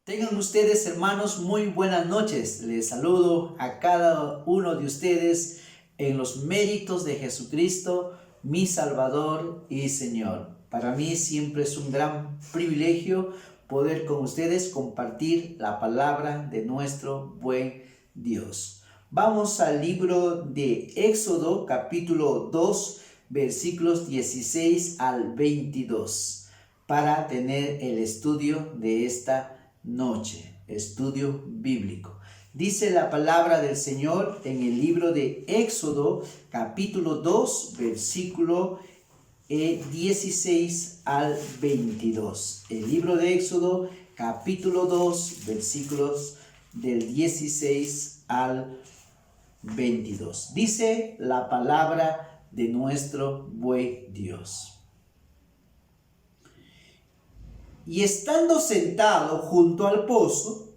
Tengan ustedes, hermanos, muy buenas noches. Les saludo a cada uno de ustedes en los méritos de Jesucristo, mi Salvador y Señor. Para mí siempre es un gran privilegio poder con ustedes compartir la palabra de nuestro buen Dios. Vamos al libro de Éxodo, capítulo 2, versículos 16 al 22, para tener el estudio de esta noche, estudio bíblico. Dice la palabra del Señor en el libro de Éxodo, capítulo 2, versículo 16 al 22. El libro de Éxodo, capítulo 2, versículos del 16 al 22. Dice la palabra de nuestro buen Dios. Y estando sentado junto al pozo,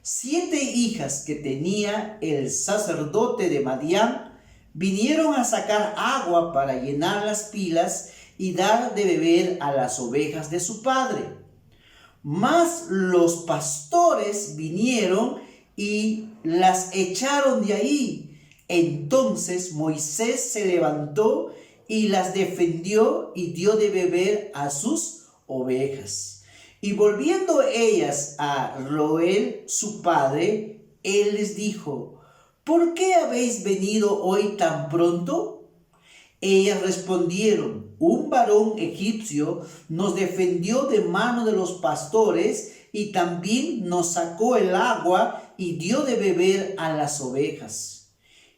7 hijas que tenía el sacerdote de Madián vinieron a sacar agua para llenar las pilas y dar de beber a las ovejas de su padre. Mas los pastores vinieron y las echaron de ahí. Entonces Moisés se levantó y las defendió y dio de beber a sus ovejas. Y volviendo ellas a Reuel su padre, él les dijo: ¿por qué habéis venido hoy tan pronto? Ellas respondieron: un varón egipcio nos defendió de mano de los pastores y también nos sacó el agua y dio de beber a las ovejas.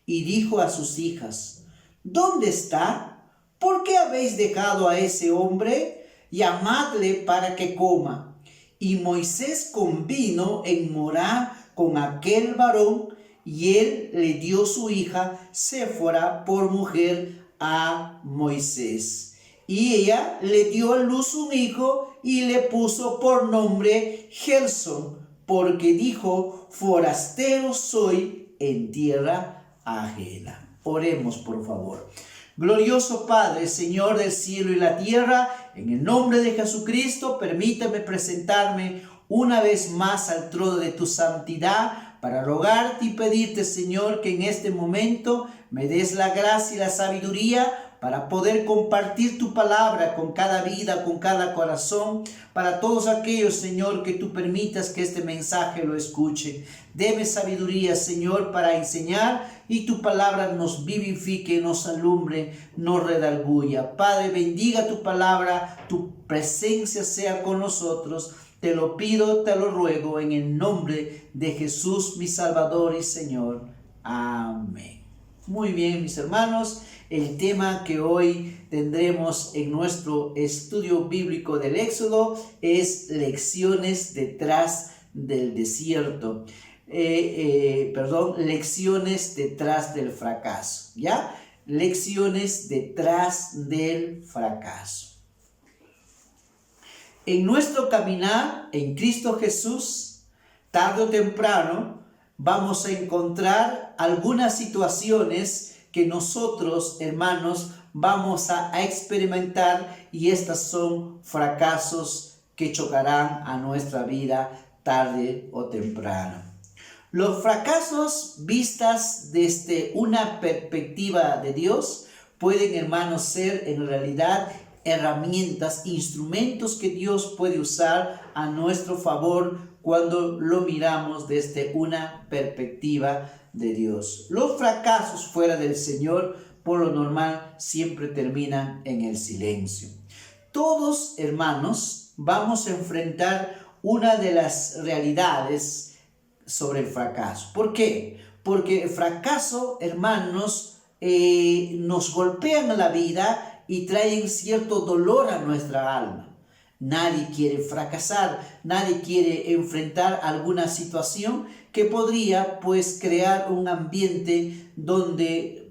Y dijo a sus hijas: ¿dónde está? ¿Por qué habéis dejado a ese hombre? Llamadle para que coma. Y Moisés convino en morar con aquel varón, y él le dio su hija Séfora por mujer a Moisés. Y ella le dio a luz un hijo y le puso por nombre Gersón, porque dijo: forastero soy en tierra ajena. Oremos, por favor. Glorioso Padre, Señor del cielo y la tierra, en el nombre de Jesucristo, permítame presentarme una vez más al trono de tu santidad para rogarte y pedirte, Señor, que en este momento me des la gracia y la sabiduría para poder compartir tu palabra con cada vida, con cada corazón, para todos aquellos, Señor, que tú permitas que este mensaje lo escuchen. Deme sabiduría, Señor, para enseñar, y tu palabra nos vivifique, nos alumbre, nos redarguya. Padre, bendiga tu palabra, tu presencia sea con nosotros. Te lo pido, te lo ruego, en el nombre de Jesús, mi Salvador y Señor. Amén. Muy bien, mis hermanos, el tema que hoy tendremos en nuestro estudio bíblico del Éxodo es lecciones detrás del desierto. Lecciones detrás del fracaso, ¿ya? Lecciones detrás del fracaso. En nuestro caminar en Cristo Jesús, tarde o temprano, vamos a encontrar algunas situaciones que nosotros, hermanos, vamos a experimentar, y estas son fracasos que chocarán a nuestra vida tarde o temprano. Los fracasos vistas desde una perspectiva de Dios pueden, hermanos, ser en realidad herramientas, instrumentos que Dios puede usar a nuestro favor cuando lo miramos desde una perspectiva de Dios. Los fracasos fuera del Señor, por lo normal, siempre terminan en el silencio. Todos, hermanos, vamos a enfrentar una de las realidades sobre el fracaso. ¿Por qué? Porque el fracaso, hermanos, nos golpean en la vida y traen cierto dolor a nuestra alma. Nadie quiere fracasar, nadie quiere enfrentar alguna situación que podría, pues, crear un ambiente donde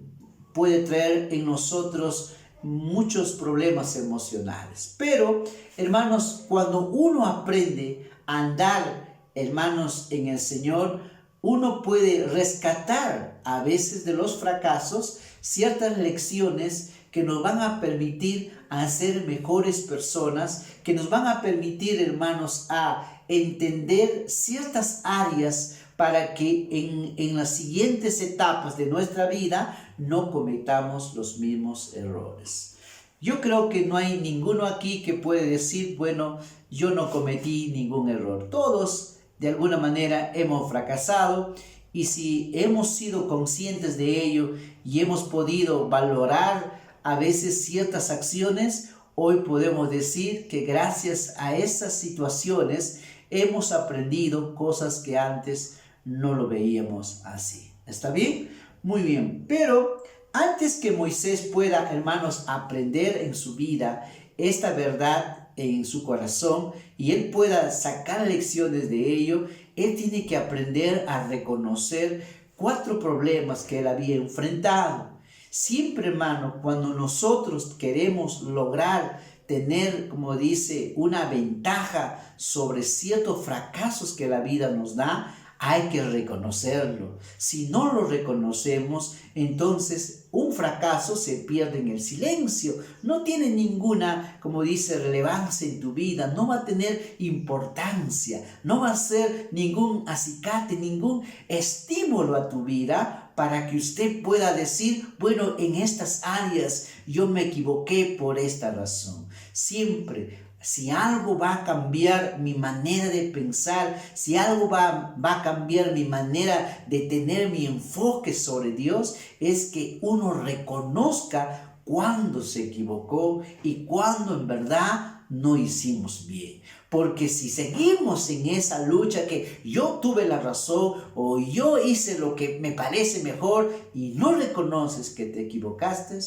puede traer en nosotros muchos problemas emocionales. Pero, hermanos, cuando uno aprende a andar, hermanos, en el Señor, uno puede rescatar a veces de los fracasos ciertas lecciones que nos van a permitir a ser mejores personas, que nos van a permitir, hermanos, a entender ciertas áreas para que en las siguientes etapas de nuestra vida no cometamos los mismos errores. Yo creo que no hay ninguno aquí que puede decir, bueno, yo no cometí ningún error. Todos, de alguna manera, hemos fracasado, y si hemos sido conscientes de ello y hemos podido valorar a veces ciertas acciones, hoy podemos decir que gracias a esas situaciones hemos aprendido cosas que antes no lo veíamos así. ¿Está bien? Muy bien. Pero antes que Moisés pueda, hermanos, aprender en su vida esta verdad en su corazón y él pueda sacar lecciones de ello, él tiene que aprender a reconocer 4 problemas que él había enfrentado. Siempre, hermano, cuando nosotros queremos lograr tener, como dice, una ventaja sobre ciertos fracasos que la vida nos da, hay que reconocerlo. Si no lo reconocemos, entonces un fracaso se pierde en el silencio. No tiene ninguna, como dice, relevancia en tu vida. No va a tener importancia. No va a ser ningún acicate, ningún estímulo a tu vida para que usted pueda decir, bueno, en estas áreas yo me equivoqué por esta razón. Siempre, si algo va a cambiar mi manera de pensar, si algo va a cambiar mi manera de tener mi enfoque sobre Dios, es que uno reconozca cuándo se equivocó y cuándo en verdad no hicimos bien. Porque si seguimos en esa lucha que yo tuve la razón o yo hice lo que me parece mejor y no reconoces que te equivocaste,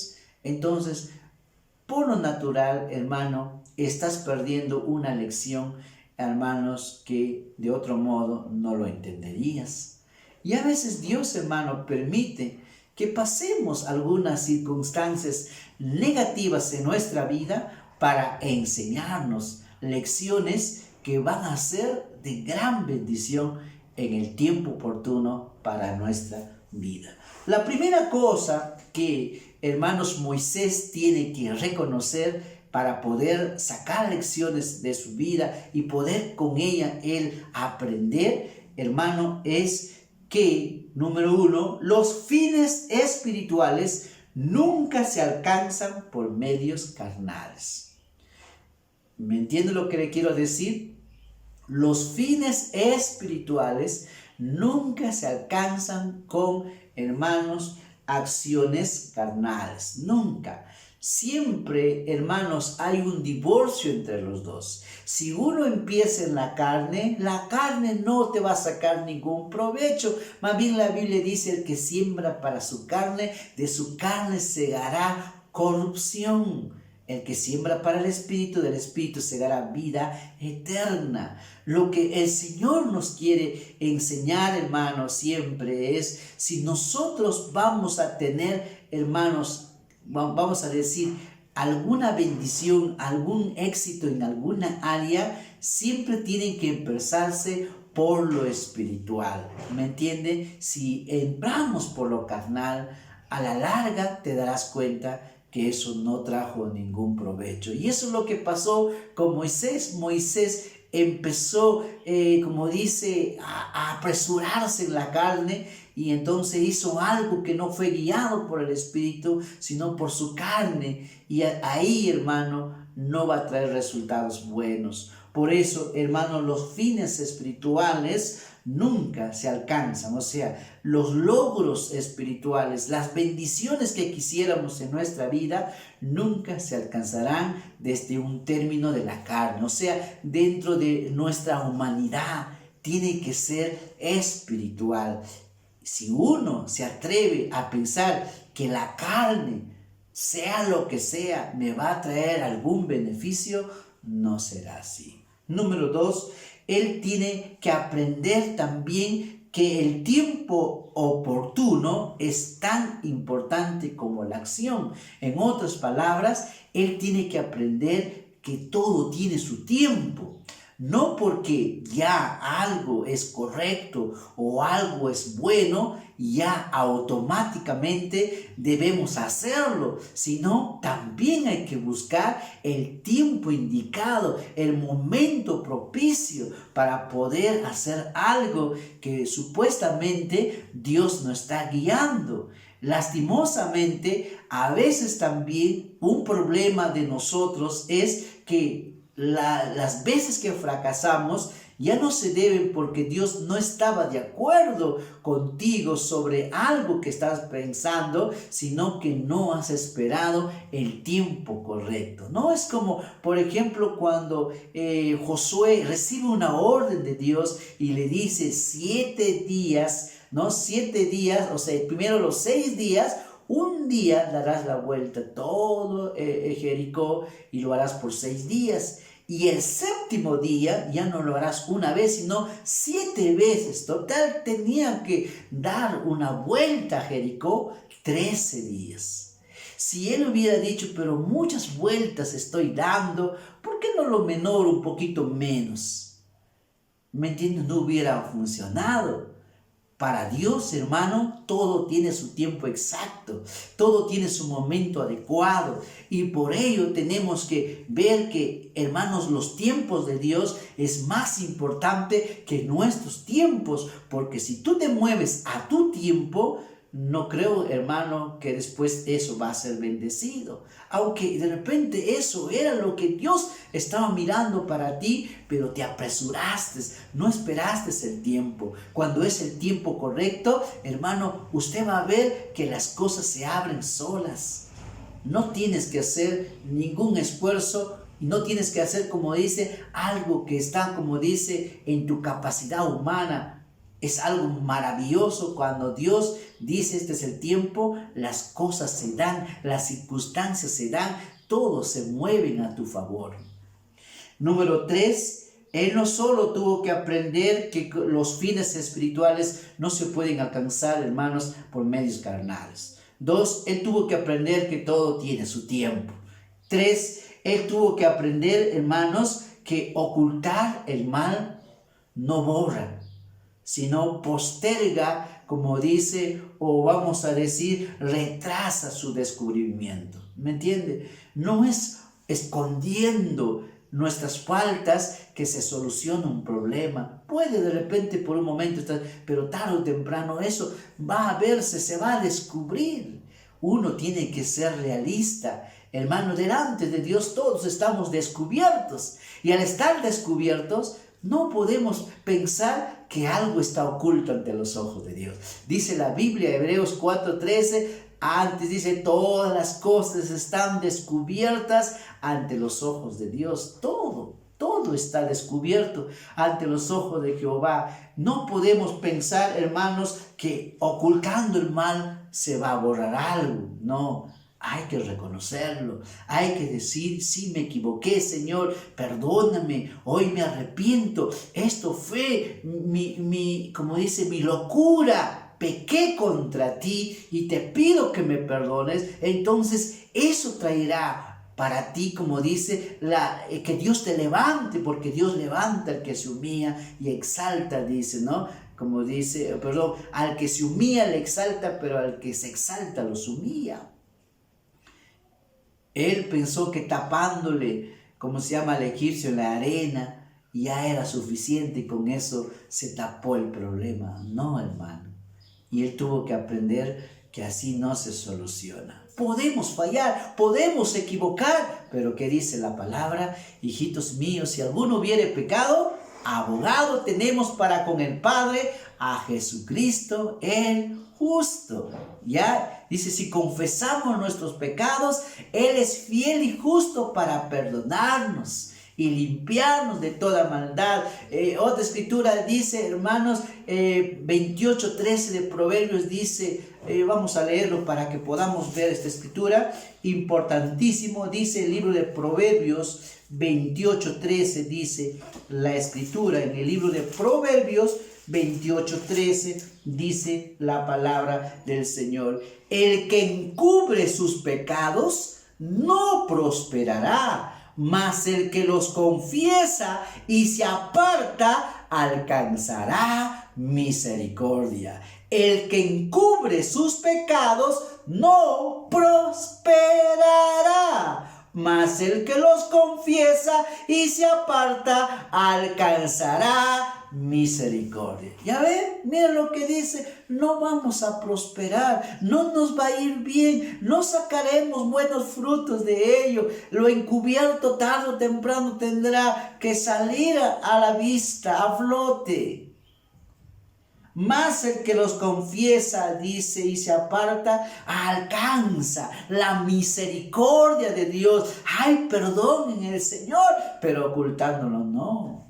entonces, por lo natural, hermano, estás perdiendo una lección, hermanos, que de otro modo no lo entenderías. Y a veces Dios, hermano, permite que pasemos algunas circunstancias negativas en nuestra vida para enseñarnos lecciones que van a ser de gran bendición en el tiempo oportuno para nuestra vida. La primera cosa que, hermanos, Moisés tiene que reconocer para poder sacar lecciones de su vida y poder con ella él aprender, hermano, es que, número 1, los fines espirituales nunca se alcanzan por medios carnales. ¿Me entiende lo que le quiero decir? Los fines espirituales nunca se alcanzan con, hermanos, acciones carnales. Nunca. Siempre, hermanos, hay un divorcio entre los dos. Si uno empieza en la carne no te va a sacar ningún provecho. Más bien la Biblia dice, el que siembra para su carne, de su carne segará corrupción. El que siembra para el Espíritu, del Espíritu segará vida eterna. Lo que el Señor nos quiere enseñar, hermanos, siempre es, si nosotros vamos a tener, hermanos, vamos a decir, alguna bendición, algún éxito en alguna área, siempre tienen que empezarse por lo espiritual. ¿Me entiende? Si entramos por lo carnal, a la larga te darás cuenta que eso no trajo ningún provecho. Y eso es lo que pasó con Moisés. Moisés empezó, como dice, a apresurarse en la carne y entonces hizo algo que no fue guiado por el Espíritu, sino por su carne. Y ahí, hermano, no va a traer resultados buenos. Por eso, hermano, los fines espirituales nunca se alcanzan, o sea, los logros espirituales, las bendiciones que quisiéramos en nuestra vida, nunca se alcanzarán desde un término de la carne, o sea, dentro de nuestra humanidad, tiene que ser espiritual. Si uno se atreve a pensar que la carne, sea lo que sea, me va a traer algún beneficio, no será así. Número 2, él tiene que aprender también que el tiempo oportuno es tan importante como la acción. En otras palabras, él tiene que aprender que todo tiene su tiempo. No porque ya algo es correcto o algo es bueno, ya automáticamente debemos hacerlo, sino también hay que buscar el tiempo indicado, el momento propicio para poder hacer algo que supuestamente Dios nos está guiando. Lastimosamente, a veces también un problema de nosotros es que las veces que fracasamos ya no se deben porque Dios no estaba de acuerdo contigo sobre algo que estás pensando, sino que no has esperado el tiempo correcto. No es como, por ejemplo, cuando Josué recibe una orden de Dios y le dice 7 días, ¿no? 7 días, o sea, primero los 6 días, un día darás la vuelta a todo Jericó y lo harás por 6 días. Y el séptimo día ya no lo harás una vez, sino 7 veces. Total, tenía que dar una vuelta a Jericó 13 días. Si él hubiera dicho, pero muchas vueltas estoy dando, ¿por qué no lo menor un poquito menos? ¿Me entiendes? No hubiera funcionado. Para Dios, hermano, todo tiene su tiempo exacto, todo tiene su momento adecuado y por ello tenemos que ver que, hermanos, los tiempos de Dios es más importante que nuestros tiempos, porque si tú te mueves a tu tiempo, no creo, hermano, que después eso va a ser bendecido. Aunque de repente eso era lo que Dios estaba mirando para ti, pero te apresuraste, no esperaste el tiempo. Cuando es el tiempo correcto, hermano, usted va a ver que las cosas se abren solas. No tienes que hacer ningún esfuerzo y no tienes que hacer, como dice, algo que está, como dice, en tu capacidad humana. Es algo maravilloso cuando Dios dice este es el tiempo, las cosas se dan, las circunstancias se dan, todos se mueven a tu favor. Número 3, él no solo tuvo que aprender que los fines espirituales no se pueden alcanzar, hermanos, por medios carnales. 2, él tuvo que aprender que todo tiene su tiempo. 3, él tuvo que aprender, hermanos, que ocultar el mal no borra, sino posterga, como dice, o vamos a decir, retrasa su descubrimiento. ¿Me entiende? No es escondiendo nuestras faltas que se soluciona un problema. Puede de repente por un momento estar, pero tarde o temprano eso va a verse, se va a descubrir. Uno tiene que ser realista. Hermano, delante de Dios todos estamos descubiertos. Y al estar descubiertos, no podemos pensar que algo está oculto ante los ojos de Dios. Dice la Biblia, Hebreos 4:13, antes dice, todas las cosas están descubiertas ante los ojos de Dios. Todo está descubierto ante los ojos de Jehová. No podemos pensar, hermanos, que ocultando el mal se va a borrar algo. No. Hay que reconocerlo, hay que decir, sí me equivoqué, Señor, perdóname, hoy me arrepiento, esto fue como dice, mi locura, pequé contra ti y te pido que me perdones. Entonces eso traerá para ti, como dice, que Dios te levante, porque Dios levanta al que se humilla y exalta, dice, ¿no? Como dice, al que se humilla le exalta, pero al que se exalta los humilla. Él pensó que tapándole, como se llama al egipcio, la arena, ya era suficiente y con eso se tapó el problema. No, hermano. Y él tuvo que aprender que así no se soluciona. Podemos fallar, podemos equivocar, pero ¿qué dice la palabra? Hijitos míos, si alguno hubiere pecado, abogado tenemos para con el Padre, a Jesucristo el justo. Ya dice, si confesamos nuestros pecados, Él es fiel y justo para perdonarnos y limpiarnos de toda maldad. Otra escritura dice, hermanos, 28:13 de Proverbios dice, vamos a leerlo para que podamos ver esta escritura, importantísimo, dice el libro de Proverbios 28:13, dice la escritura en el libro de Proverbios 28:13, dice la palabra del Señor: el que encubre sus pecados no prosperará, mas el que los confiesa y se aparta alcanzará misericordia. El que encubre sus pecados no prosperará, mas el que los confiesa y se aparta alcanzará misericordia. Ya ven, mira lo que dice, no vamos a prosperar, no nos va a ir bien, no sacaremos buenos frutos de ello. Lo encubierto tarde o temprano tendrá que salir a la vista, a flote. Mas el que los confiesa, dice, y se aparta, alcanza la misericordia de Dios. Hay perdón en el Señor, pero ocultándolo no.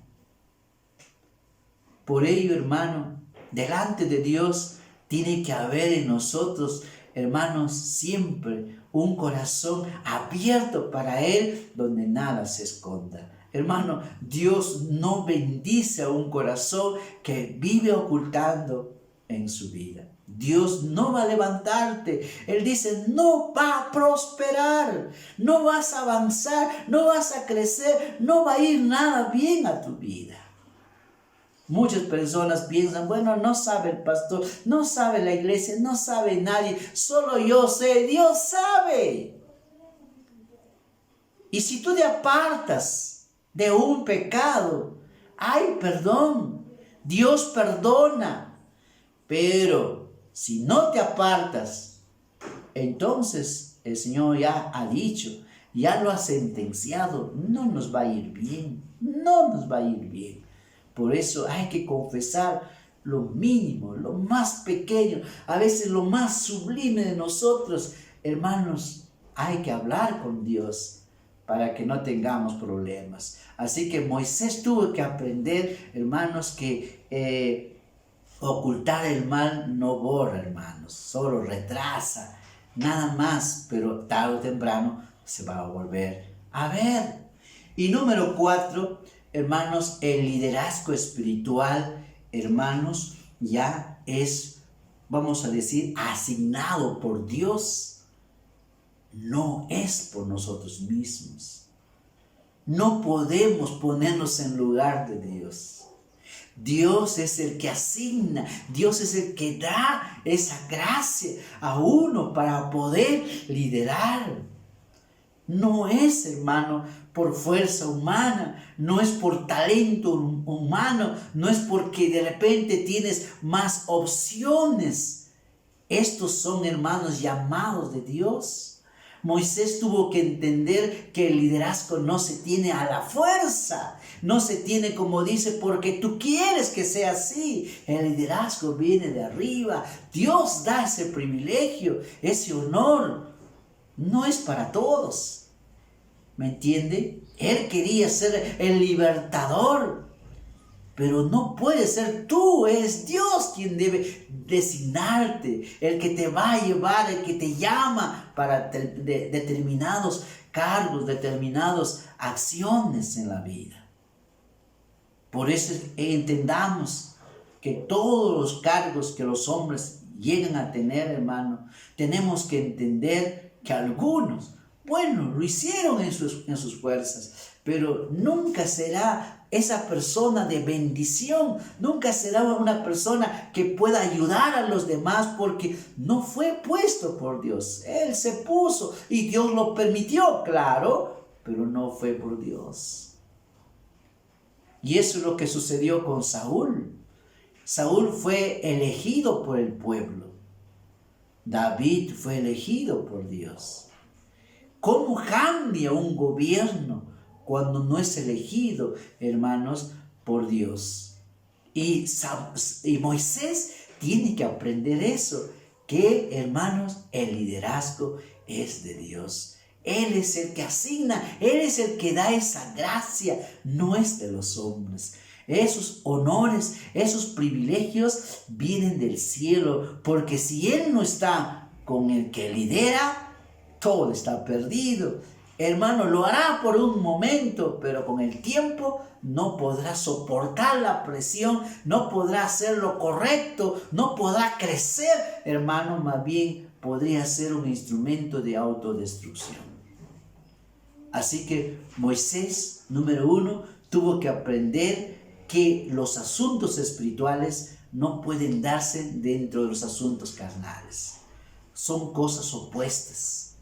Por ello, hermano, delante de Dios tiene que haber en nosotros, hermanos, siempre un corazón abierto para Él, donde nada se esconda. Hermano, Dios no bendice a un corazón que vive ocultando en su vida. Dios no va a levantarte. Él dice, no va a prosperar, no vas a avanzar, no vas a crecer, no va a ir nada bien a tu vida. Muchas personas piensan, bueno, no sabe el pastor, no sabe la iglesia, no sabe nadie, solo yo sé, Dios sabe. Y si tú te apartas de un pecado, hay perdón, Dios perdona. Pero si no te apartas, entonces el Señor ya ha dicho, ya lo ha sentenciado, no nos va a ir bien, no nos va a ir bien. Por eso hay que confesar lo mínimo, lo más pequeño, a veces lo más sublime de nosotros. Hermanos, hay que hablar con Dios para que no tengamos problemas. Así que Moisés tuvo que aprender, hermanos, que ocultar el mal no borra, hermanos, solo retrasa, nada más, pero tarde o temprano se va a volver a ver. Y número 4, hermanos, el liderazgo espiritual, hermanos, ya es, vamos a decir, asignado por Dios. No es por nosotros mismos. No podemos ponernos en lugar de Dios. Dios es el que asigna, Dios es el que da esa gracia a uno para poder liderar. No es, hermano, por fuerza humana, no es por talento humano, no es porque de repente tienes más opciones. Estos son, hermanos, llamados de Dios. Moisés tuvo que entender que el liderazgo no se tiene a la fuerza, no se tiene, como dice, porque tú quieres que sea así. El liderazgo viene de arriba. Dios da ese privilegio, ese honor. No es para todos. ¿Me entiende? Él quería ser el libertador, pero no puede ser tú, es Dios quien debe designarte, el que te va a llevar, el que te llama para determinados cargos, determinadas acciones en la vida. Por eso entendamos que todos los cargos que los hombres llegan a tener, hermano, tenemos que entender que algunos, bueno, lo hicieron en sus fuerzas, pero nunca será esa persona de bendición, nunca será una persona que pueda ayudar a los demás porque no fue puesto por Dios. Él se puso y Dios lo permitió, claro, pero no fue por Dios. Y eso es lo que sucedió con Saúl. Saúl fue elegido por el pueblo. David fue elegido por Dios. ¿Cómo cambia un gobierno cuando no es elegido, hermanos, por Dios? Y Moisés tiene que aprender eso, que, hermanos, el liderazgo es de Dios. Él es el que asigna, Él es el que da esa gracia, no es de los hombres. Esos honores, esos privilegios vienen del cielo, porque si Él no está con el que lidera, todo está perdido. Hermano, lo hará por un momento, pero con el tiempo no podrá soportar la presión, no podrá hacer lo correcto, no podrá crecer. Hermano, más bien podría ser un instrumento de autodestrucción. Así que Moisés, número 1, tuvo que aprender que los asuntos espirituales no pueden darse dentro de los asuntos carnales. Son cosas opuestas.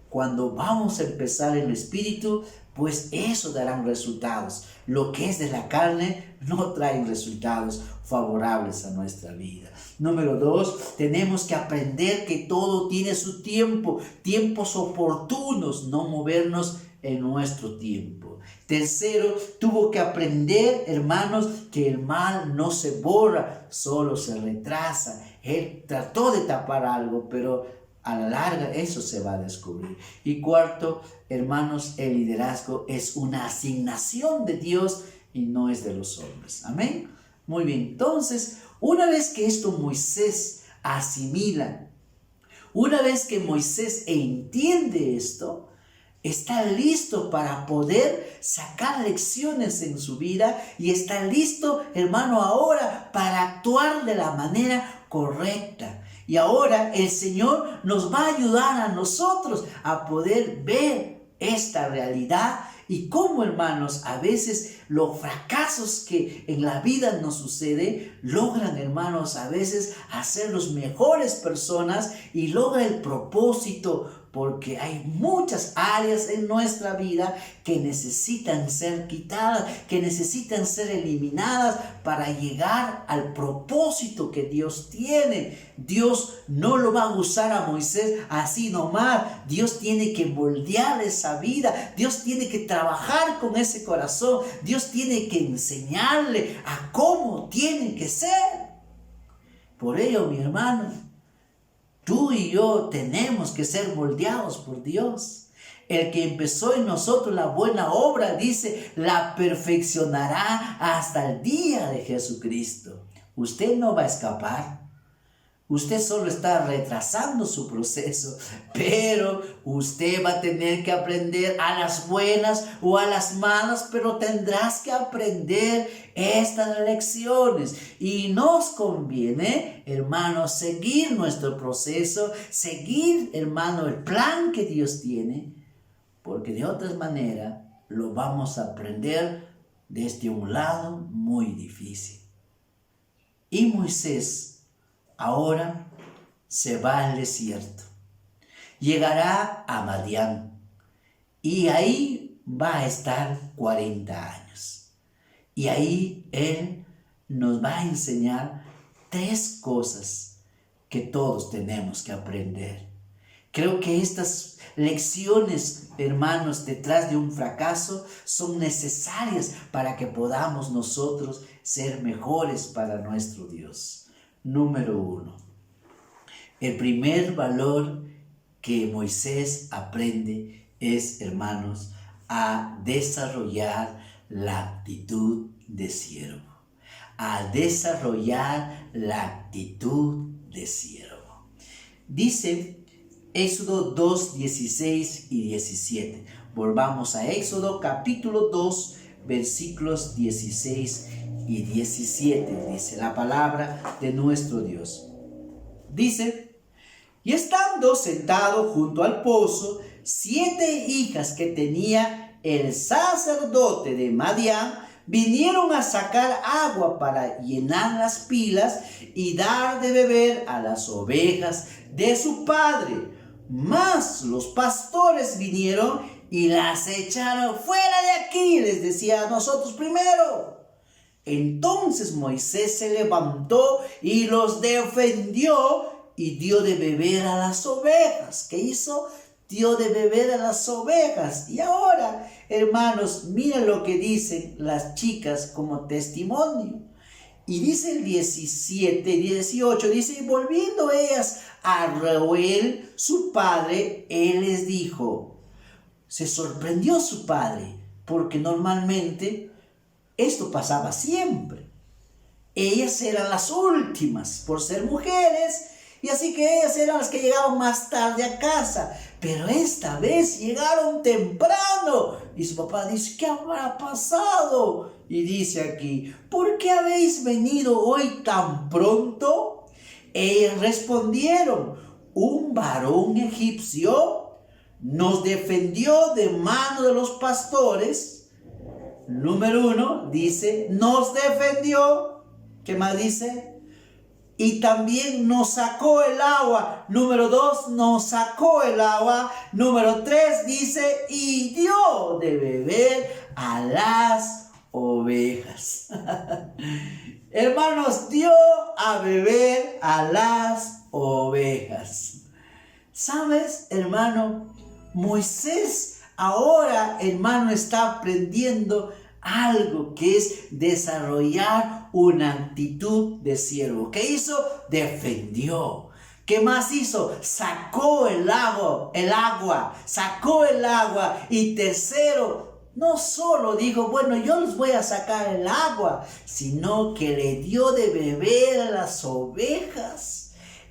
Cuando vamos a empezar en el espíritu, pues eso darán resultados. Lo que es de la carne no trae resultados favorables a nuestra vida. Número 2, tenemos que aprender que todo tiene su tiempo, tiempos oportunos, no movernos en nuestro tiempo. Tercero, tuvo que aprender, hermanos, que el mal no se borra, solo se retrasa. Él trató de tapar algo, pero a la larga eso se va a descubrir. Y cuarto, hermanos, el liderazgo es una asignación de Dios y no es de los hombres. Amén. Muy bien, entonces, una vez que esto Moisés asimila, una vez que Moisés entiende esto, está listo para poder sacar lecciones en su vida y está listo, hermano, ahora para actuar de la manera correcta. Y ahora el Señor nos va a ayudar a nosotros a poder ver esta realidad y cómo, hermanos, a veces los fracasos que en la vida nos sucede logran, hermanos, a veces hacernos mejores personas y logra el propósito, porque hay muchas áreas en nuestra vida que necesitan ser quitadas, que necesitan ser eliminadas para llegar al propósito que Dios tiene. Dios no lo va a usar a Moisés así nomás. Dios tiene que moldear esa vida. Dios tiene que trabajar con ese corazón. Dios tiene que enseñarle a cómo tiene que ser. Por ello, mi hermano, tú y yo tenemos que ser moldeados por Dios. El que empezó en nosotros la buena obra, dice, la perfeccionará hasta el día de Jesucristo. Usted no va a escapar. Usted solo está retrasando su proceso, pero usted va a tener que aprender a las buenas o a las malas, pero tendrás que aprender estas lecciones. Y nos conviene, hermano, seguir nuestro proceso, seguir, hermano, el plan que Dios tiene, porque de otra manera lo vamos a aprender desde un lado muy difícil. Y Moisés ahora se va al desierto, llegará a Madián y ahí va a estar 40 años. Y ahí Él nos va a enseñar 3 cosas que todos tenemos que aprender. Creo que estas lecciones, hermanos, detrás de un fracaso son necesarias para que podamos nosotros ser mejores para nuestro Dios. Número 1. El primer valor que Moisés aprende es, hermanos, a desarrollar la actitud de siervo. A desarrollar la actitud de siervo. Dice Éxodo 2, 16 y 17. Volvamos a Éxodo capítulo 2, versículos 16 y 17, dice la palabra de nuestro Dios. Dice, y estando sentado junto al pozo, 7 hijas que tenía el sacerdote de Madián vinieron a sacar agua para llenar las pilas y dar de beber a las ovejas de su padre. Mas los pastores vinieron y las echaron fuera de aquí, les decía, a nosotros primero. Entonces Moisés se levantó y los defendió y dio de beber a las ovejas. ¿Qué hizo? Dio de beber a las ovejas. Y ahora, hermanos, miren lo que dicen las chicas como testimonio. Y dice el 17 y 18, dice, y volviendo ellas a Reuel, su padre, él les dijo, se sorprendió su padre, porque normalmente esto pasaba siempre. Ellas eran las últimas por ser mujeres, y así que ellas eran las que llegaban más tarde a casa. Pero esta vez llegaron temprano. Y su papá dice, ¿qué habrá pasado? Y dice aquí, ¿por qué habéis venido hoy tan pronto? Ellas respondieron, un varón egipcio nos defendió de mano de los pastores. Número 1, dice, nos defendió. ¿Qué más dice? Y también nos sacó el agua. Número 2, nos sacó el agua. Número 3 dice, y dio de beber a las ovejas. Hermanos, dio a beber a las ovejas. ¿Sabes, hermano? Moisés ahora, hermano, está aprendiendo algo que es desarrollar una actitud de siervo. ¿Qué hizo? Defendió. ¿Qué más hizo? Sacó el agua, sacó el agua. Y tercero, no solo dijo, bueno, yo les voy a sacar el agua, sino que le dio de beber a las ovejas.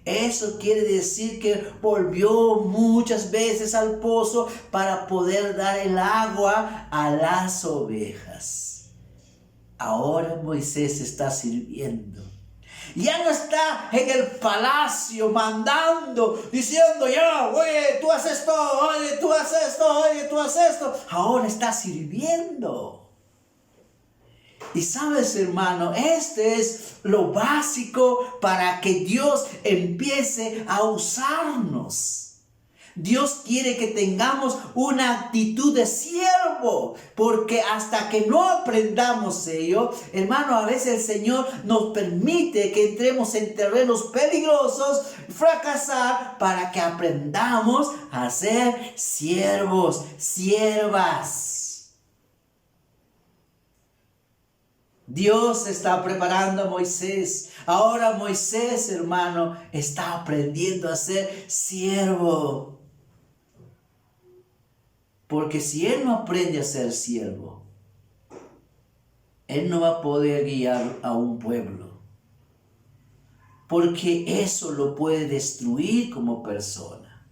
Eso quiere decir que volvió muchas veces al pozo para poder dar el agua a las ovejas. Ahora Moisés está sirviendo. Ya no está en el palacio mandando, diciendo, ya, oye, tú haces esto, oye, tú haces esto, oye, tú haces esto. Ahora está sirviendo. Y sabes, hermano, este es lo básico para que Dios empiece a usarnos. Dios quiere que tengamos una actitud de siervo, porque hasta que no aprendamos ello, hermano, a veces el Señor nos permite que entremos en terrenos peligrosos, fracasar, para que aprendamos a ser siervos, siervas. Dios está preparando a Moisés. Ahora Moisés, hermano, está aprendiendo a ser siervo. Porque si él no aprende a ser siervo, él no va a poder guiar a un pueblo. Porque eso lo puede destruir como persona.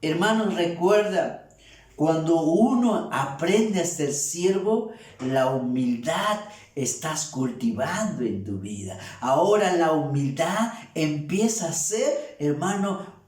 Hermanos, recuerda, cuando uno aprende a ser siervo, la humildad estás cultivando en tu vida. Ahora la humildad empieza a ser, hermano,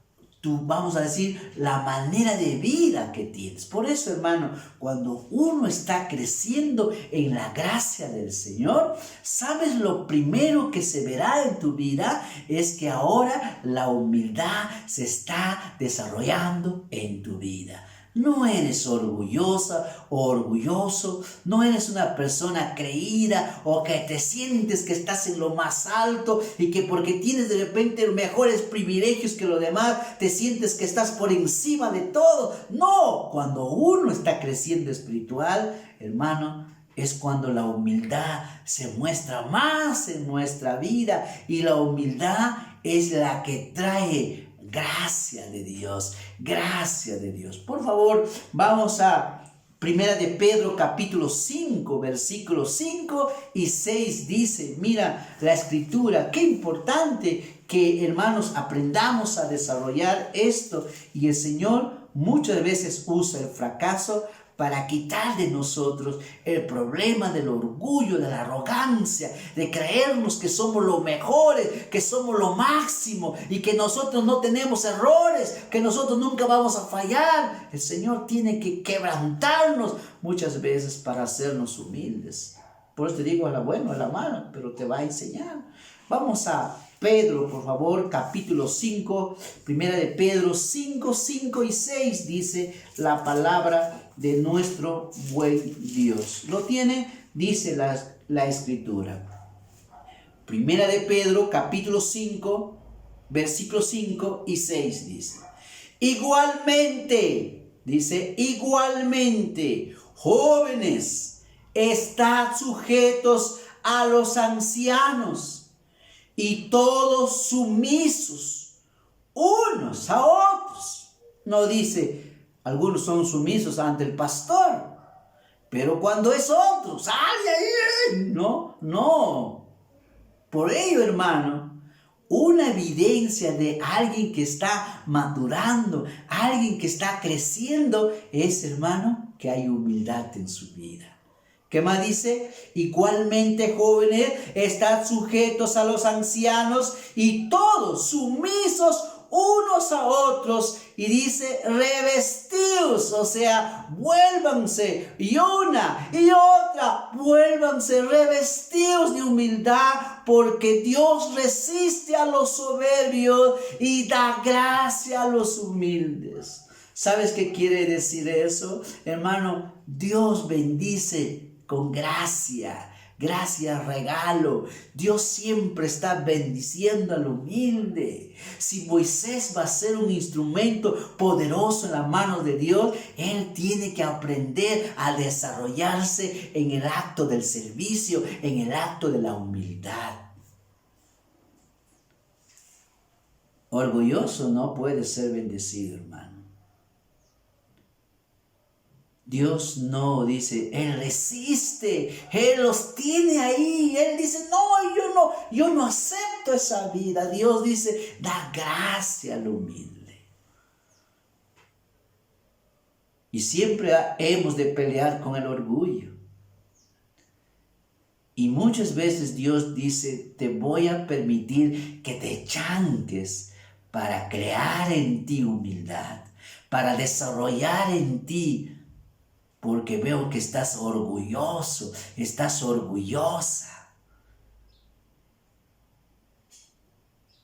vamos a decir, la manera de vida que tienes. Por eso, hermano, cuando uno está creciendo en la gracia del Señor, ¿sabes lo primero que se verá en tu vida? Es que ahora la humildad se está desarrollando en tu vida. No eres orgullosa o orgulloso, no eres una persona creída o que te sientes que estás en lo más alto y que porque tienes de repente mejores privilegios que los demás, te sientes que estás por encima de todo. No, cuando uno está creciendo espiritual, hermano, es cuando la humildad se muestra más en nuestra vida y la humildad es la que trae gracia de Dios, gracia de Dios. Por favor, vamos a Primera de Pedro capítulo 5, versículos 5 y 6 dice, mira la escritura, qué importante que hermanos aprendamos a desarrollar esto y el Señor muchas veces usa el fracaso para quitar de nosotros el problema del orgullo, de la arrogancia, de creernos que somos los mejores, que somos lo máximo y que nosotros no tenemos errores, que nosotros nunca vamos a fallar. El Señor tiene que quebrantarnos muchas veces para hacernos humildes. Por eso te digo a la buena, a la mala, pero te va a enseñar. Vamos a Pedro, por favor, capítulo 5, Primera de Pedro 5, 5 y 6 dice la palabra de nuestro buen Dios. ¿Lo tiene? Dice la escritura. Primera de Pedro, capítulo 5, versículos 5 y 6 dice. Igualmente, jóvenes, estad sujetos a los ancianos y todos sumisos unos a otros. No dice, algunos son sumisos ante el pastor, pero cuando es otro, sale ahí. No. Por ello, hermano, una evidencia de alguien que está madurando, alguien que está creciendo, es, hermano, que hay humildad en su vida. ¿Qué más dice? Igualmente, jóvenes, estad sujetos a los ancianos y todos sumisos unos a otros y dice revestidos, o sea, vuélvanse, y una y otra, vuélvanse revestidos de humildad, porque Dios resiste a los soberbios y da gracia a los humildes. ¿Sabes qué quiere decir eso? Hermano, Dios bendice con gracia. Gracia, regalo. Dios siempre está bendiciendo al humilde. Si Moisés va a ser un instrumento poderoso en las manos de Dios, él tiene que aprender a desarrollarse en el acto del servicio, en el acto de la humildad. Orgulloso no puede ser bendecido, hermano. Dios no dice, Él resiste, Él los tiene ahí. Él dice, yo no acepto esa vida. Dios dice, da gracia al humilde. Y siempre hemos de pelear con el orgullo. Y muchas veces Dios dice, te voy a permitir que te chanques para crear en ti humildad, para desarrollar en ti, porque veo que estás orgulloso, estás orgullosa.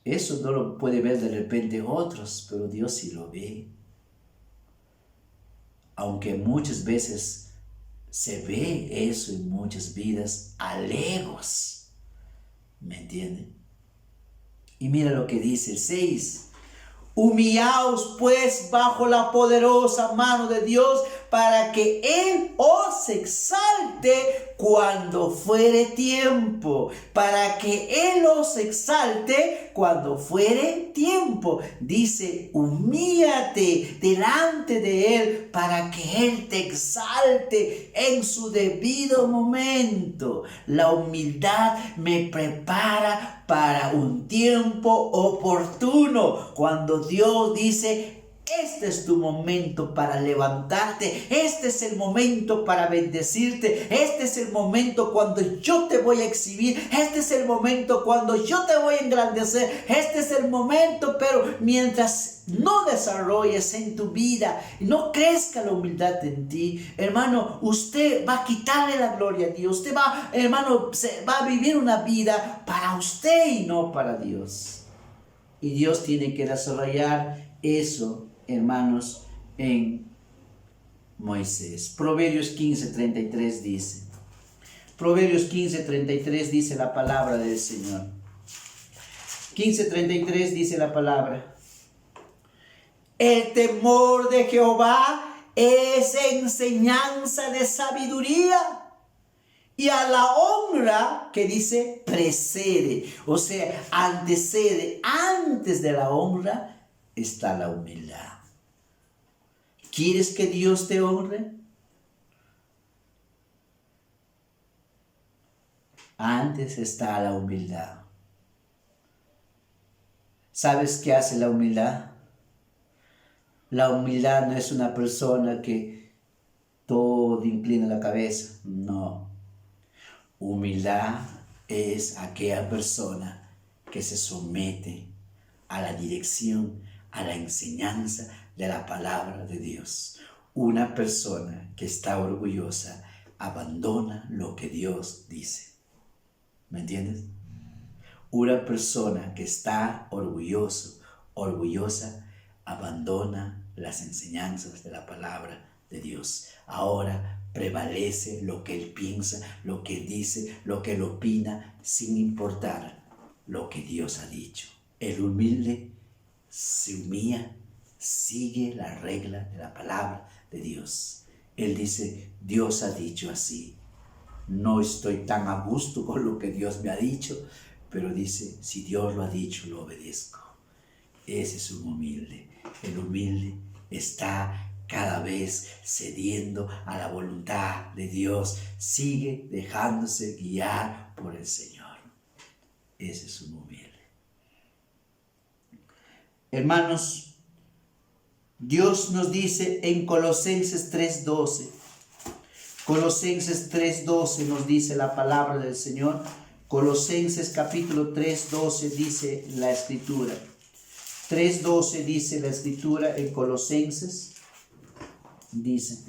Eso no lo puede ver de repente otros, pero Dios sí lo ve. Aunque muchas veces se ve eso en muchas vidas, alegos. ¿Me entienden? Y mira lo que dice el 6. Humillaos pues bajo la poderosa mano de Dios, para que Él os exalte cuando fuere tiempo. Para que Él os exalte cuando fuere tiempo. Dice, humíllate delante de Él para que Él te exalte en su debido momento. La humildad me prepara para un tiempo oportuno. Cuando Dios dice, este es tu momento para levantarte, este es el momento para bendecirte, este es el momento cuando yo te voy a exhibir, este es el momento cuando yo te voy a engrandecer, este es el momento, pero mientras no desarrolles en tu vida, no crezca la humildad en ti, hermano, usted va a quitarle la gloria a Dios, usted va, hermano, va a vivir una vida para usted y no para Dios. Y Dios tiene que desarrollar eso, hermanos, en Moisés. Proverbios 15:33 dice. Proverbios 15:33 dice la palabra del Señor. 15:33 dice la palabra. El temor de Jehová es enseñanza de sabiduría. Y a la honra, que dice, precede, o sea, antecede, antes de la honra está la humildad. ¿Quieres que Dios te honre? Antes está la humildad. ¿Sabes qué hace la humildad? La humildad no es una persona que todo inclina la cabeza, no. Humildad es aquella persona que se somete a la dirección, a la enseñanza de la palabra de Dios. Una persona que está orgullosa abandona lo que Dios dice. ¿Me entiendes? Una persona que está orgullosa, abandona las enseñanzas de la palabra de Dios. Ahora prevalece lo que él piensa, lo que él dice, lo que él opina, sin importar lo que Dios ha dicho. El humilde se humilla, sigue la regla de la palabra de Dios. Él dice, Dios ha dicho así. No estoy tan a gusto con lo que Dios me ha dicho, pero dice, si Dios lo ha dicho, lo obedezco. Ese es un humilde. El humilde está cada vez cediendo a la voluntad de Dios, sigue dejándose guiar por el Señor. Ese es un humilde. Hermanos, Dios nos dice en Colosenses 3:12, Colosenses 3:12 nos dice la palabra del Señor. Colosenses capítulo 3:12 dice la Escritura. 3:12 dice la escritura en Colosenses, dice,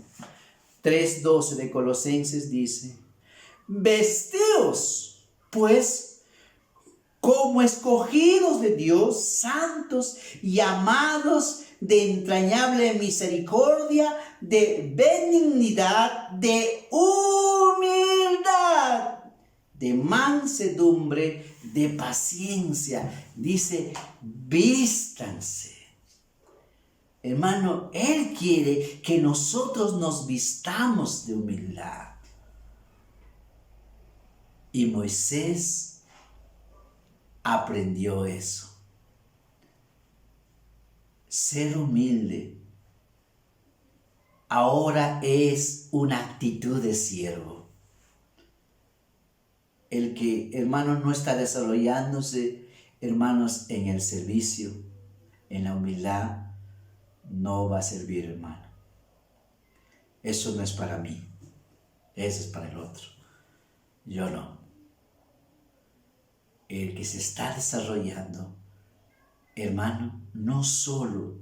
3:12 de Colosenses dice, vesteos pues como escogidos de Dios, santos y amados, de entrañable misericordia, de benignidad, de humildad, de mansedumbre, de paciencia. Dice, vístanse. Hermano, Él quiere que nosotros nos vistamos de humildad. Y Moisés aprendió eso. Ser humilde ahora es una actitud de siervo. El que, hermano, no está desarrollándose, hermanos, en el servicio, en la humildad, no va a servir, hermano. Eso no es para mí, eso es para el otro. Yo no. El que se está desarrollando, hermano, no solo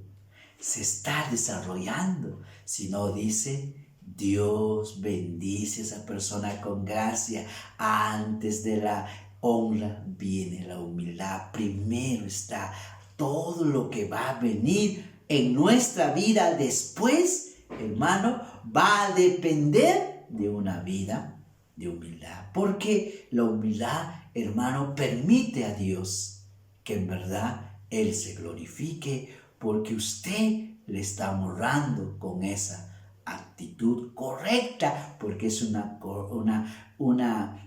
se está desarrollando, sino dice, Dios bendice a esa persona con gracia. Antes de la honra viene la humildad. Primero está todo lo que va a venir en nuestra vida después, hermano, va a depender de una vida de humildad. Porque la humildad, hermano, permite a Dios que en verdad Él se glorifique, porque usted le está honrando con esa actitud correcta, porque es una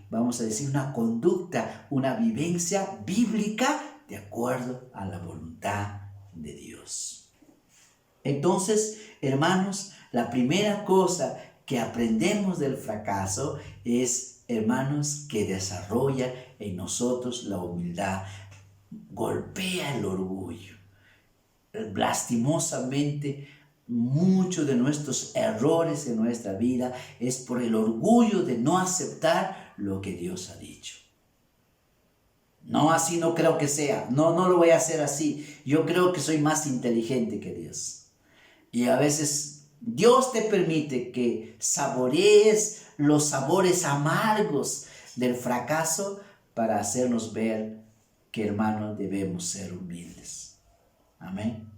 vamos a decir, una conducta, una vivencia bíblica de acuerdo a la voluntad de Dios. Entonces, hermanos, la primera cosa que aprendemos del fracaso es, hermanos, que desarrolla en nosotros la humildad, golpea el orgullo. Lastimosamente, muchos de nuestros errores en nuestra vida es por el orgullo de no aceptar lo que Dios ha dicho. No, así no creo que sea. No lo voy a hacer así. Yo creo que soy más inteligente que Dios. Y a veces Dios te permite que saborees los sabores amargos del fracaso para hacernos ver que, hermanos, debemos ser humildes. Amén.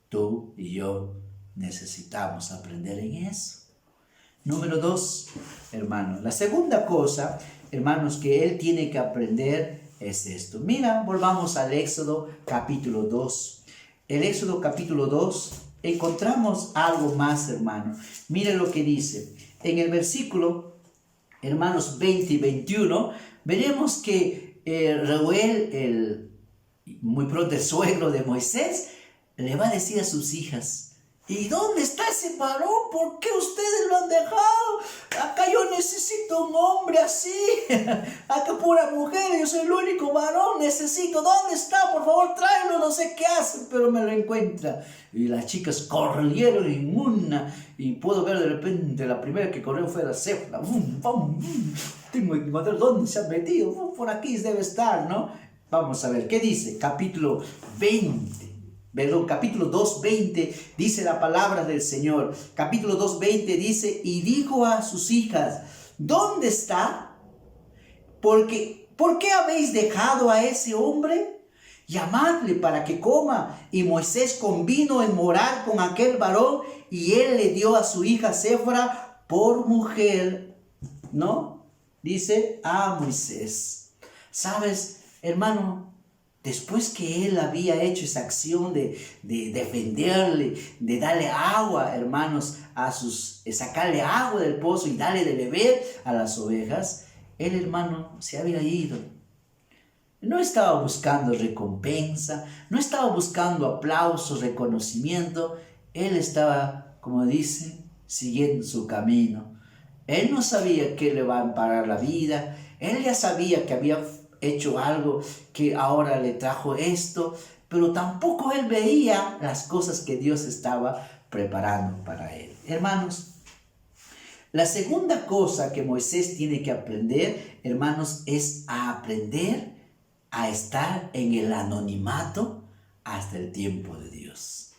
Tú y yo necesitamos aprender en eso. Número 2, hermanos. La segunda cosa, hermanos, que él tiene que aprender es esto. Mira, volvamos al Éxodo capítulo 2. El Éxodo capítulo 2 encontramos algo más, hermano. Mire lo que dice. En el versículo, hermanos, 20 y 21, veremos que Reuel, el muy pronto el suegro de Moisés, le va a decir a sus hijas, ¿y dónde está ese varón? ¿Por qué ustedes lo han dejado? Acá yo necesito un hombre así. Acá pura mujer, yo soy el único varón, necesito. ¿Dónde está? Por favor, tráelo, no sé qué hacen, pero me lo encuentra. Y las chicas corrieron en una, y puedo ver de repente, la primera que corrió fue la Sefra. Tengo que encontrar dónde se ha metido. Por aquí debe estar, ¿no? Vamos a ver, ¿qué dice? Capítulo 2:20 dice la palabra del Señor. Capítulo 2:20 dice, y dijo a sus hijas, ¿dónde está? ¿Por qué habéis dejado a ese hombre? Llamadle para que coma. Y Moisés convino en morar con aquel varón, y él le dio a su hija Séfora por mujer, ¿no? Dice a Moisés. ¿Sabes, hermano? Después que él había hecho esa acción de defenderle, de darle agua, hermanos, sacarle agua del pozo y darle de beber a las ovejas, el hermano se había ido. No estaba buscando recompensa, no estaba buscando aplausos, reconocimiento. Él estaba, como dice, siguiendo su camino. Él no sabía que le va a amparar la vida. Él ya sabía que había hecho algo que ahora le trajo esto, pero tampoco él veía las cosas que Dios estaba preparando para él. Hermanos, la segunda cosa que Moisés tiene que aprender, hermanos, es a aprender a estar en el anonimato hasta el tiempo de Dios.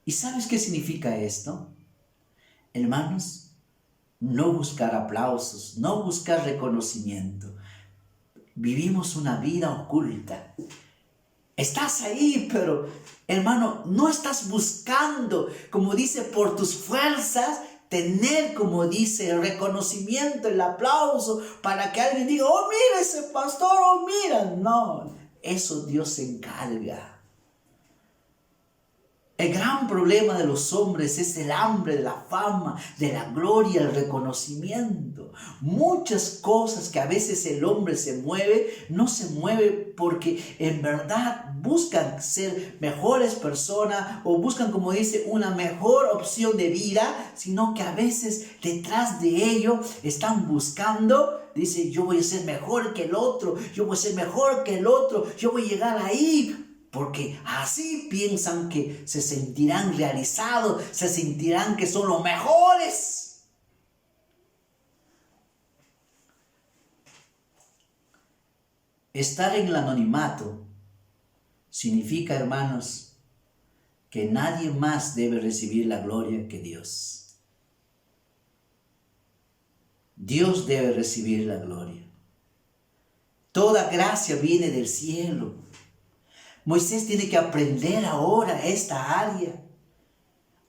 ¿Y sabes qué significa esto? Hermanos, no buscar aplausos, no buscar reconocimiento. Vivimos una vida oculta. Estás ahí, pero hermano, no estás buscando, como dice, por tus fuerzas, tener, como dice, el reconocimiento, el aplauso, para que alguien diga, oh, mira ese pastor, oh, mira. No, eso Dios se encarga. El gran problema de los hombres es el hambre de la fama, de la gloria, el reconocimiento. Muchas cosas que a veces el hombre se mueve, no se mueve porque en verdad buscan ser mejores personas o buscan, como dice, una mejor opción de vida, sino que a veces detrás de ello están buscando, dice, yo voy a ser mejor que el otro, yo voy a ser mejor que el otro, yo voy a llegar ahí. Porque así piensan que se sentirán realizados, se sentirán que son los mejores. Estar en el anonimato significa, hermanos, que nadie más debe recibir la gloria que Dios. Dios debe recibir la gloria. Toda gracia viene del cielo. Moisés tiene que aprender ahora esta área,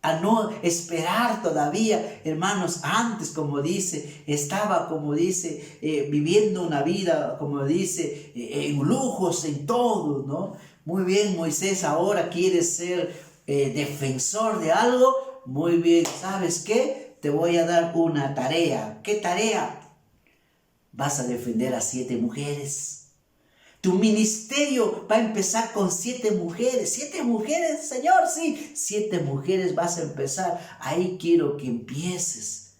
a no esperar todavía, hermanos. Antes, como dice, estaba, como dice, viviendo una vida, como dice, en lujos, en todo, ¿no? Muy bien, Moisés ahora quiere ser defensor de algo. Muy bien, ¿sabes qué? Te voy a dar una tarea. ¿Qué tarea? Vas a defender a 7 mujeres. Tu ministerio va a empezar con 7 mujeres. 7 mujeres, Señor, sí. 7 mujeres vas a empezar. Ahí quiero que empieces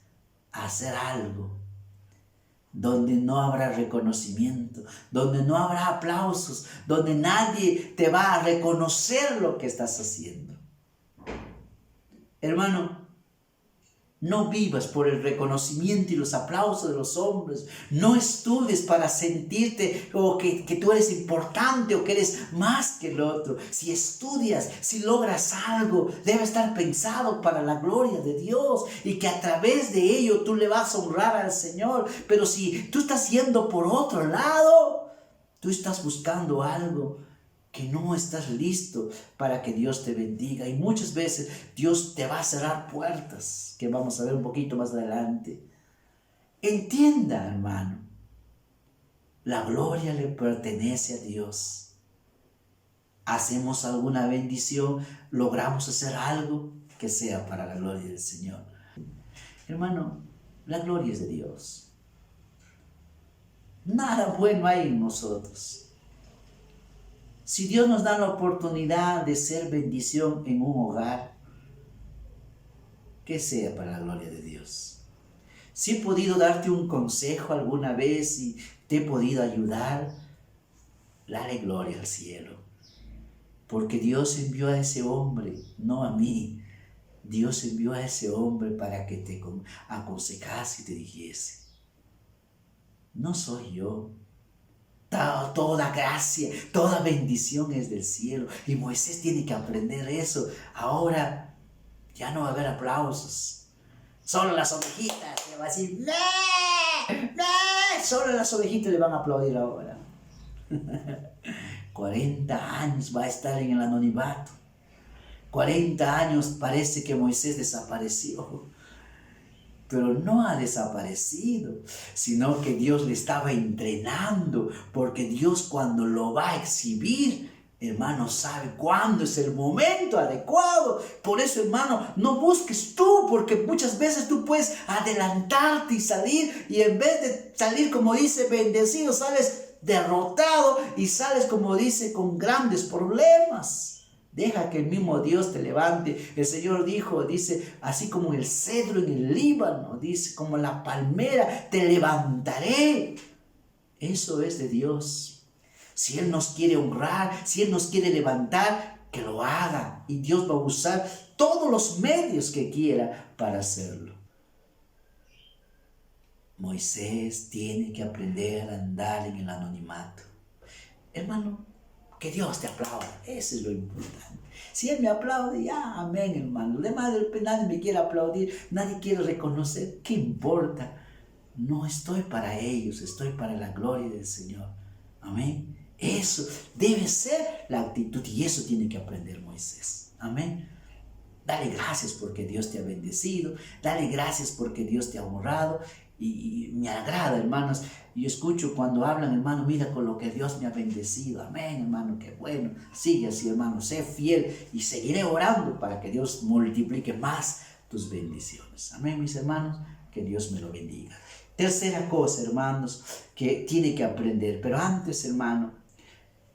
a hacer algo donde no habrá reconocimiento, donde no habrá aplausos, donde nadie te va a reconocer lo que estás haciendo. Hermano, no vivas por el reconocimiento y los aplausos de los hombres. No estudies para sentirte o que tú eres importante o que eres más que el otro. Si estudias, si logras algo, debe estar pensado para la gloria de Dios y que a través de ello tú le vas a honrar al Señor. Pero si tú estás yendo por otro lado, tú estás buscando algo que no estás listo para que Dios te bendiga. Y muchas veces Dios te va a cerrar puertas, que vamos a ver un poquito más adelante. Entienda, hermano, la gloria le pertenece a Dios. Hacemos alguna bendición, logramos hacer algo que sea para la gloria del Señor. Hermano, la gloria es de Dios. Nada bueno hay en nosotros. Si Dios nos da la oportunidad de ser bendición en un hogar, que sea para la gloria de Dios. Si he podido darte un consejo alguna vez y te he podido ayudar, dale gloria al cielo. Porque Dios envió a ese hombre, no a mí. Dios envió a ese hombre para que te aconsejase y te dijese. No soy yo. Toda gracia, toda bendición es del cielo. Y Moisés tiene que aprender eso. Ahora ya no va a haber aplausos. Solo las ovejitas le van a decir, ¡nee! ¡nee! Solo las ovejitas le van a aplaudir ahora. 40 años va a estar en el anonimato. 40 años parece que Moisés desapareció. Pero no ha desaparecido, sino que Dios le estaba entrenando, porque Dios cuando lo va a exhibir, hermano, sabe cuándo es el momento adecuado. Por eso, hermano, no busques tú, porque muchas veces tú puedes adelantarte y salir, y en vez de salir, como dice, bendecido, sales derrotado y sales, como dice, con grandes problemas. Deja que el mismo Dios te levante. El Señor dice, así como el cedro en el Líbano, dice, como la palmera, te levantaré. Eso es de Dios. Si Él nos quiere honrar, si Él nos quiere levantar, que lo haga. Y Dios va a usar todos los medios que quiera para hacerlo. Moisés tiene que aprender a andar en el anonimato. Hermano, que Dios te aplauda, eso es lo importante. Si Él me aplaude, ya, amén, hermano. Lo demás, nadie me quiere aplaudir, nadie quiere reconocer, ¿qué importa? No estoy para ellos, estoy para la gloria del Señor. Amén. Eso debe ser la actitud y eso tiene que aprender Moisés. Amén. Dale gracias porque Dios te ha bendecido. Dale gracias porque Dios te ha honrado. Y me agrada, hermanos. Yo escucho cuando hablan, hermano, mira con lo que Dios me ha bendecido. Amén, hermano, qué bueno. Sigue así, hermano, sé fiel y seguiré orando para que Dios multiplique más tus bendiciones. Amén, mis hermanos, que Dios me lo bendiga. Tercera cosa, hermanos, que tiene que aprender. Pero antes, hermano,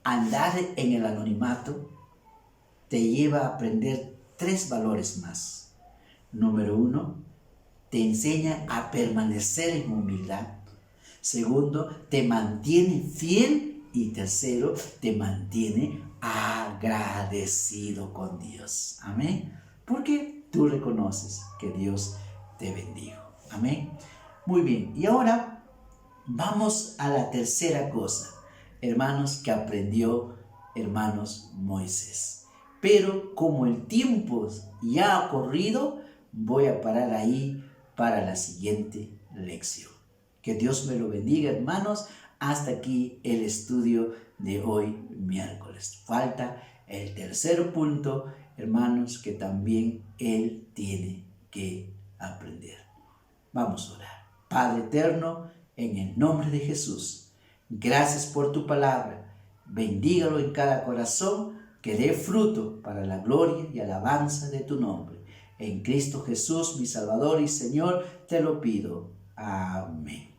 andar en el anonimato te lleva a aprender 3 valores más. Número 1, te enseña a permanecer en humildad. Segundo, te mantiene fiel. Y tercero, te mantiene agradecido con Dios. Amén. Porque tú reconoces que Dios te bendijo. Amén. Muy bien. Y ahora vamos a la tercera cosa, hermanos, que aprendió, hermanos, Moisés. Pero como el tiempo ya ha corrido, voy a parar ahí para la siguiente lección. Que Dios me lo bendiga, hermanos. Hasta aquí el estudio de hoy, miércoles. Falta el tercer punto, hermanos, que también Él tiene que aprender. Vamos a orar. Padre eterno, en el nombre de Jesús, gracias por tu palabra. Bendígalo en cada corazón, que dé fruto para la gloria y alabanza de tu nombre. En Cristo Jesús, mi Salvador y Señor, te lo pido. Amén.